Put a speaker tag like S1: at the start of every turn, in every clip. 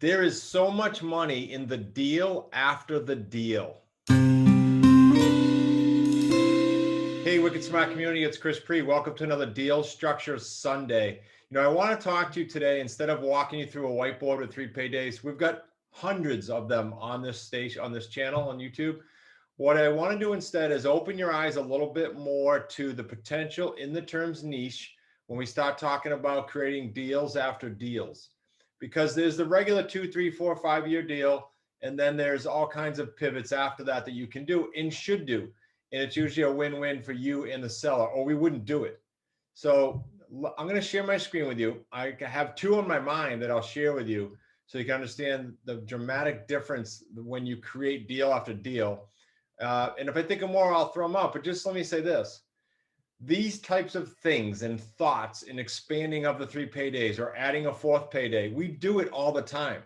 S1: There is so much money in the deal after the deal. Hey, Wicked Smart community, it's Chris Pre. Welcome to another Deal Structure Sunday. I want to talk to you today, instead of walking you through a whiteboard with 3 paydays, we've got hundreds of them on this station, on this channel, on YouTube. What I want to do instead is open your eyes a little bit more to the potential in the terms niche when we start talking about creating deals after deals. Because there's the regular 2, 3, 4, 5-year deal, and then there's all kinds of pivots after that that you can do and should do. And it's usually a win-win for you and the seller, or we wouldn't do it. So I'm going to share my screen with you. I have two on my mind that I'll share with you so you can understand the dramatic difference when you create deal after deal. And if I think of more, I'll throw them out. But just let me say this. These types of things and thoughts in expanding of the 3 paydays or adding a 4th payday, we do it all the time.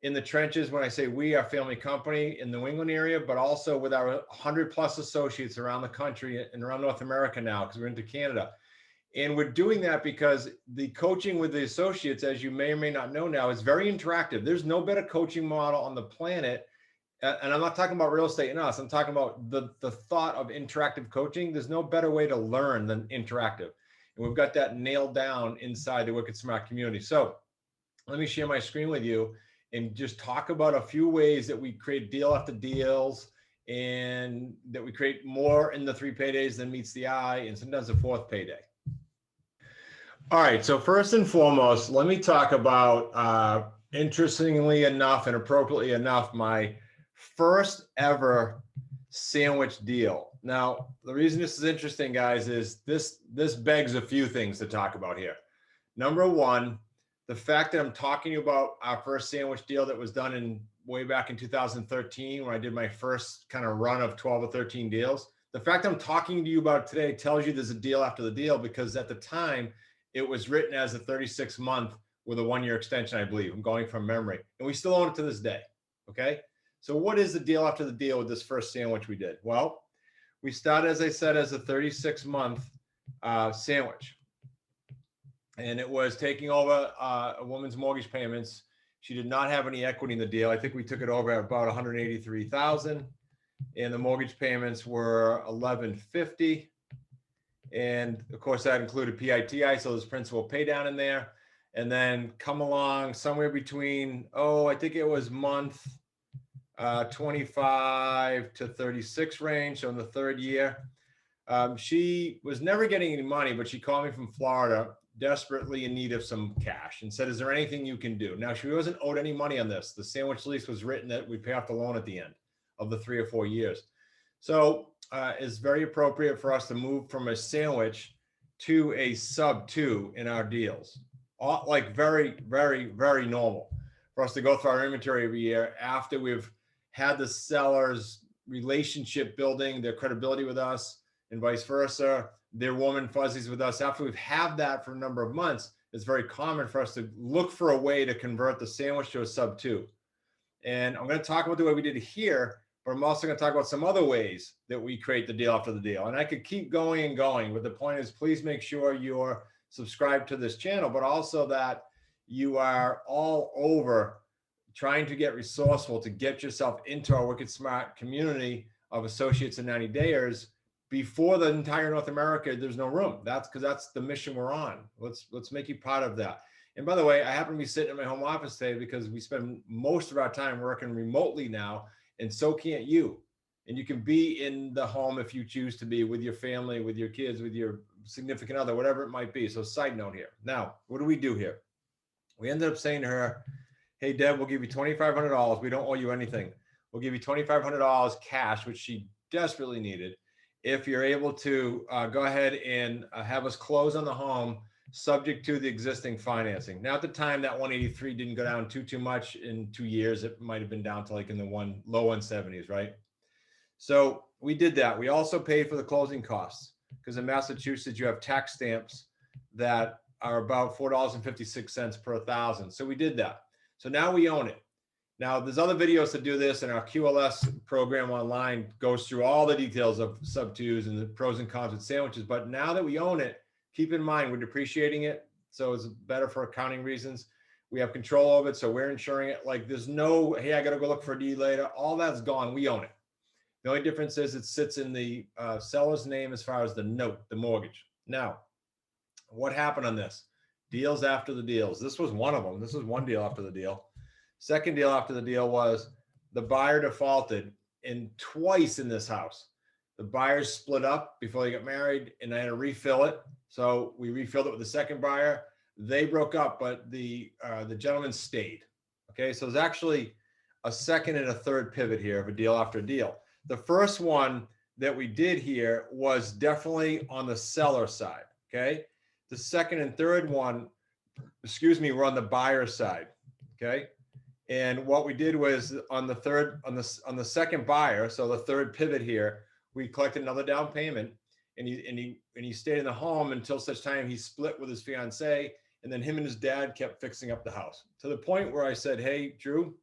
S1: In the trenches, when I say we, our family company in the New England area, but also with our 100+ associates around the country and around North America now, because we're into Canada. And we're doing that because the coaching with the associates, as you may or may not know now, is very interactive. There's no better coaching model on the planet. And I'm not talking about real estate and us. I'm talking about the thought of interactive coaching. There's no better way to learn than interactive. And we've got that nailed down inside the Wicked Smart community. So let me share my screen with you and just talk about a few ways that we create deal after deals and that we create more in the 3 paydays than meets the eye, and sometimes a 4th payday. All right, so first and foremost, let me talk about, interestingly enough and appropriately enough, my first ever sandwich deal. Now, the reason this is interesting, guys, is this begs a few things to talk about here. Number one, the fact that I'm talking to you about our first sandwich deal that was done way back in 2013, when I did my first kind of run of 12 or 13 deals. The fact I'm talking to you about it today tells you there's a deal after the deal, because at the time it was written as a 36-month with a 1-year extension, I believe. I'm going from memory, and we still own it to this day. Okay. So what is the deal after the deal with this first sandwich we did? Well, we started, as I said, as a 36-month sandwich. And it was taking over a woman's mortgage payments. She did not have any equity in the deal. I think we took it over at about $183,000, and the mortgage payments were $1,150. And of course, that included PITI, so there's principal pay down in there. And then come along somewhere between, I think it was month 25 to 36 range. So in the 3rd year, she was never getting any money, but she called me from Florida, desperately in need of some cash, and said, is there anything you can do? Now, she wasn't owed any money on this. The sandwich lease was written that we pay off the loan at the end of the 3 or 4 years. So it's very appropriate for us to move from a sandwich to a sub 2 in our deals. Like very, very, very normal for us to go through our inventory every year after we've had the seller's relationship building, their credibility with us, and vice versa, their warm and fuzzies with us. After we've had that for a number of months, it's very common for us to look for a way to convert the sandwich to a sub 2. And I'm going to talk about the way we did it here, but I'm also going to talk about some other ways that we create the deal after the deal. And I could keep going and going, but the point is, please make sure you're subscribed to this channel, but also that you are all over trying to get resourceful to get yourself into our Wicked Smart community of associates and 90-dayers. Before the entire North America, there's no room. That's because that's the mission we're on. Let's make you part of that. And by the way, I happen to be sitting in my home office today because we spend most of our time working remotely now, and so can't you. And you can be in the home if you choose to be, with your family, with your kids, with your significant other, whatever it might be. So side note here. Now, what do we do here? We ended up saying to her, hey, Deb, we'll give you $2,500. We don't owe you anything. We'll give you $2,500 cash, which she desperately needed, if you're able to go ahead and have us close on the home subject to the existing financing. Now, at the time, that 183 didn't go down too much in 2 years. It might have been down to like in the low 170s, right? So we did that. We also paid for the closing costs, because in Massachusetts, you have tax stamps that are about $4.56 per 1,000. So we did that. So now we own it. Now, there's other videos to do this, and our QLS program online goes through all the details of sub 2s and the pros and cons with sandwiches. But now that we own it, keep in mind we're depreciating it, so it's better for accounting reasons. We have control over it, so we're insuring it. Like there's no, hey, I got to go look for a deed later. All that's gone. We own it. The only difference is it sits in the seller's name as far as the note, the mortgage. Now, what happened on this? Deals after the deals. This was one of them. This was one deal after the deal. Second deal after the deal was the buyer defaulted twice in this house. The buyers split up before they got married, and I had to refill it. So we refilled it with the second buyer. They broke up, but the gentleman stayed. Okay, so there's actually a second and a third pivot here of a deal after deal. The first one that we did here was definitely on the seller side. Okay, the second and third one, were on the buyer side. Okay, and what we did was on the second buyer, so the third pivot here, we collected another down payment, and he stayed in the home until such time he split with his fiance, and then him and his dad kept fixing up the house to the point where I said, "Hey, Drew,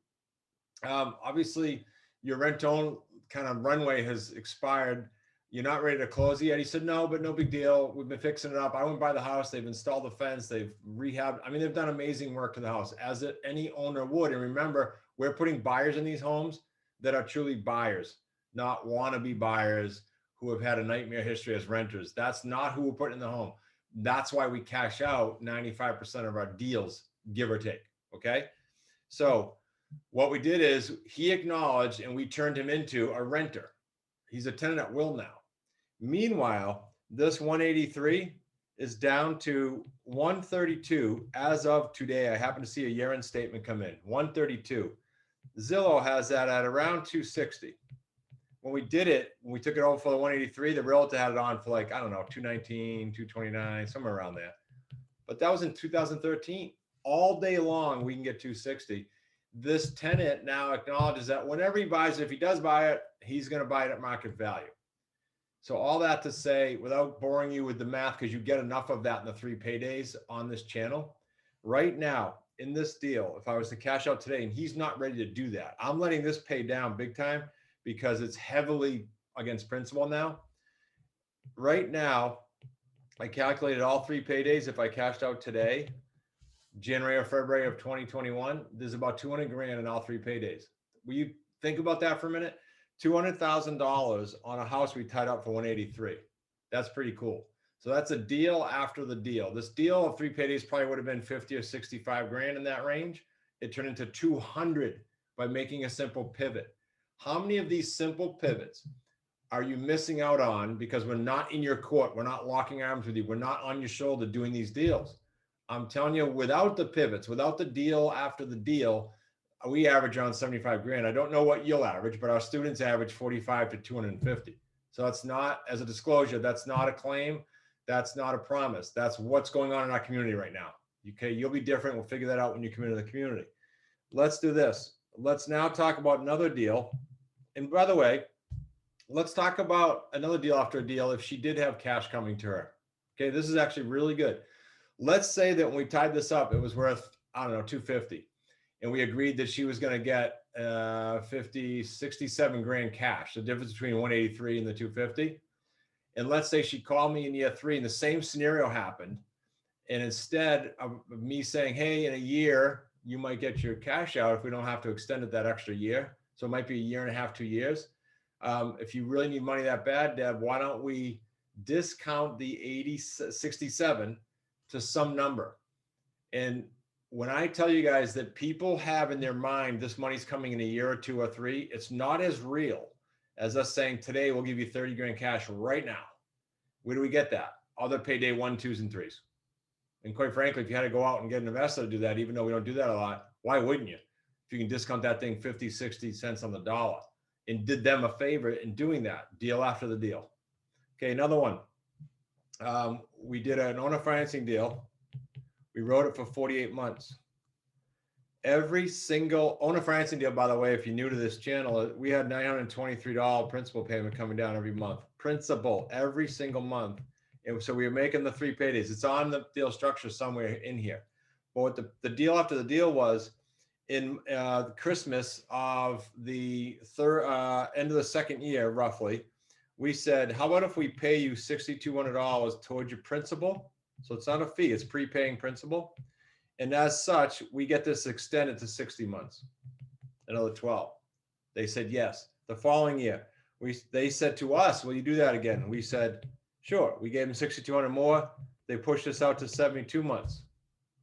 S1: obviously your rent-own kind of runway has expired. You're not ready to close yet." He said, "No, but no big deal. We've been fixing it up. I went by the house. They've installed the fence. They've rehabbed. I mean, they've done amazing work to the house, as any owner would." And remember, we're putting buyers in these homes that are truly buyers, not wannabe buyers who have had a nightmare history as renters. That's not who we're putting in the home. That's why we cash out 95% of our deals, give or take. Okay. So what we did is he acknowledged and we turned him into a renter. He's a tenant at will now. Meanwhile, this 183 is down to 132 as of today. I happen to see a year-end statement come in, 132. Zillow has that at around 260. When we did it, when we took it over for the 183, the realtor had it on for like, I don't know, 219, 229, somewhere around there. But that was in 2013. All day long, we can get 260. This tenant now acknowledges that whenever he buys it, if he does buy it, he's going to buy it at market value. So all that to say, without boring you with the math, because you get enough of that in the 3 paydays on this channel, right now in this deal, if I was to cash out today and he's not ready to do that, I'm letting this pay down big time because it's heavily against principal now. Right now, I calculated all 3 paydays. If I cashed out today, January or February of 2021, there's about 200 grand in all 3 paydays. Will you think about that for a minute? $200,000 on a house we tied up for 183. That's pretty cool. So that's a deal after the deal. This deal of 3 paydays probably would have been 50 or 65 grand in that range. It turned into 200 by making a simple pivot. How many of these simple pivots are you missing out on because we're not in your court? We're not locking arms with you. We're not on your shoulder doing these deals. I'm telling you, without the pivots, without the deal after the deal, we average around 75 grand. I don't know what you'll average, but our students average 45 to 250. So it's not, as a disclosure, that's not a claim. That's not a promise. That's what's going on in our community right now. Okay, you'll be different. We'll figure that out when you come into the community. Let's do this. Let's now talk about another deal. And by the way, let's talk about another deal after a deal if she did have cash coming to her. Okay, this is actually really good. Let's say that when we tied this up, it was worth, I don't know, 250. And we agreed that she was going to get 67 grand cash, the difference between 183 and the 250. And let's say she called me in year 3 and the same scenario happened. And instead of me saying, hey, in a year, you might get your cash out if we don't have to extend it that extra year. So it might be a year and a half, 2 years. If you really need money that bad, Deb, why don't we discount the 67 to some number? And when I tell you guys that people have in their mind this money's coming in a year or 2 or 3, it's not as real as us saying today we'll give you 30 grand cash right now. Where do we get that? Other payday 1, 2s, and 3s. And quite frankly, if you had to go out and get an investor to do that, even though we don't do that a lot, why wouldn't you? If you can discount that thing 50, 60 cents on the dollar, and did them a favor in doing that deal after the deal. Okay, another one. We did an owner financing deal. We wrote it for 48 months. Every single owner financing deal, by the way, if you're new to this channel, we had $923 principal payment coming down every month. Principal every single month. And so we were making the 3 paydays. It's on the deal structure somewhere in here. But what the deal after the deal was, in Christmas of the end of the second year, roughly, we said, how about if we pay you $6,200 towards your principal? So it's not a fee, it's prepaying principal. And as such, we get this extended to 60 months, another 12. They said yes. The following year, they said to us, will you do that again? We said, sure. We gave them 6,200 more. They pushed us out to 72 months.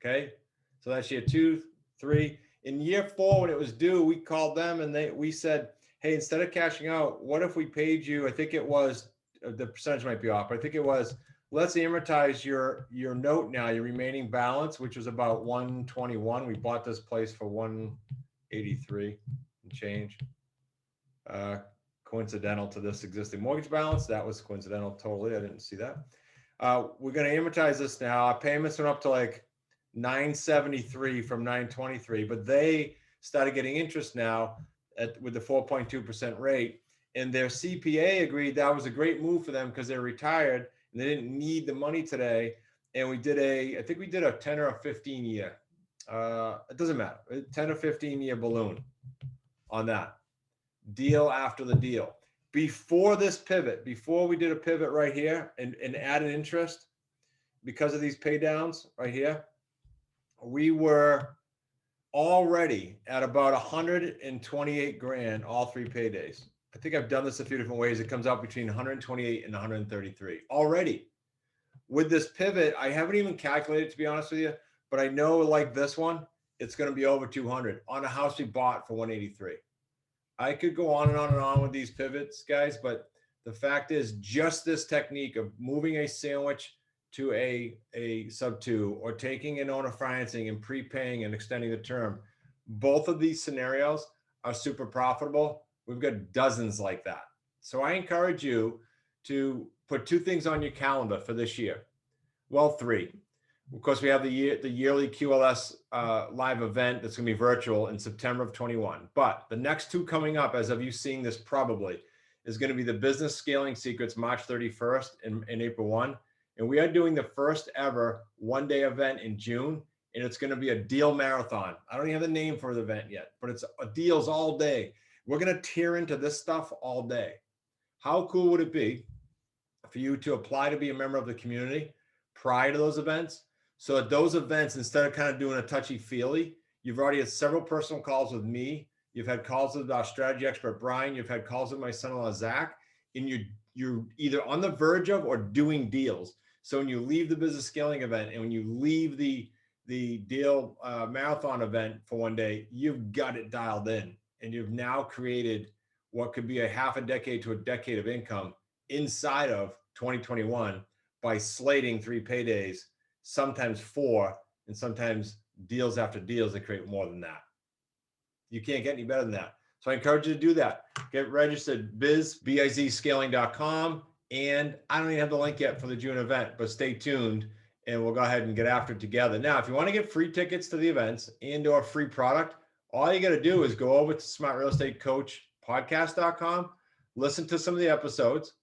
S1: Okay. So that's year 2, 3. In year 4, when it was due, we called them and we said, hey, instead of cashing out, what if we paid you? I think it was, the percentage might be off, but I think it was, let's amortize your note now, your remaining balance, which was about 121. We bought this place for 183 and change. Coincidental to this existing mortgage balance. That was coincidental totally. I didn't see that. We're going to amortize this now. Our payments went up to like 973 from 923, but they started getting interest now with the 4.2% rate. And their CPA agreed that was a great move for them because they're retired and they didn't need the money today. And I think we did a 10 or a 15 year. It doesn't matter. 10 or 15 year balloon on that. Deal after the deal. Before this pivot, before we did a pivot right here and added interest because of these pay downs right here, we were already at about 128 grand all 3 paydays. I think I've done this a few different ways. It comes out between 128 and 133 already. With this pivot, I haven't even calculated, to be honest with you, but I know like this one, it's going to be over 200 on a house we bought for 183. I could go on and on and on with these pivots, guys, but the fact is just this technique of moving a sandwich to a sub 2 or taking an owner financing and prepaying and extending the term, both of these scenarios are super profitable. We've got dozens like that. So I encourage you to put 2 things on your calendar for this year. Well, 3. Of course, we have the yearly QLS live event that's going to be virtual in September of 21. But the next 2 coming up, as of you seeing this probably, is going to be the Business Scaling Secrets March 31st and April 1. And we are doing the first ever one-day event in June. And it's going to be a deal marathon. I don't even have the name for the event yet, but it's deals all day. We're going to tear into this stuff all day. How cool would it be for you to apply to be a member of the community prior to those events? So at those events, instead of kind of doing a touchy-feely, you've already had several personal calls with me. You've had calls with our strategy expert, Brian. You've had calls with my son-in-law, Zach. And you're either on the verge of or doing deals. So when you leave the business scaling event and when you leave the deal marathon event for one day, you've got it dialed in. And you've now created what could be a half a decade to a decade of income inside of 2021 by slating 3 paydays, sometimes 4, and sometimes deals after deals that create more than that. You can't get any better than that. So I encourage you to do that. Get registered, bizscaling.com. And I don't even have the link yet for the June event, but stay tuned and we'll go ahead and get after it together. Now, if you want to get free tickets to the events and or free product, all you got to do is go over to smartrealestatecoachpodcast.com, listen to some of the episodes,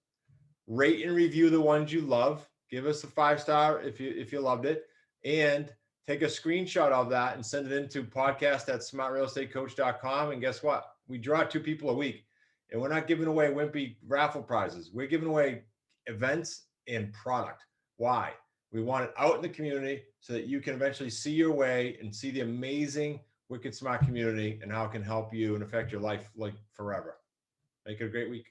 S1: rate and review the ones you love. Give us a 5-star if you loved it, and take a screenshot of that and send it into podcast@smartrealestatecoach.com. And guess what? We draw 2 people a week, and we're not giving away wimpy raffle prizes. We're giving away events and product. Why? We want it out in the community so that you can eventually see your way and see the amazing Wicked Smart community and how it can help you and affect your life like forever. Make it a great week.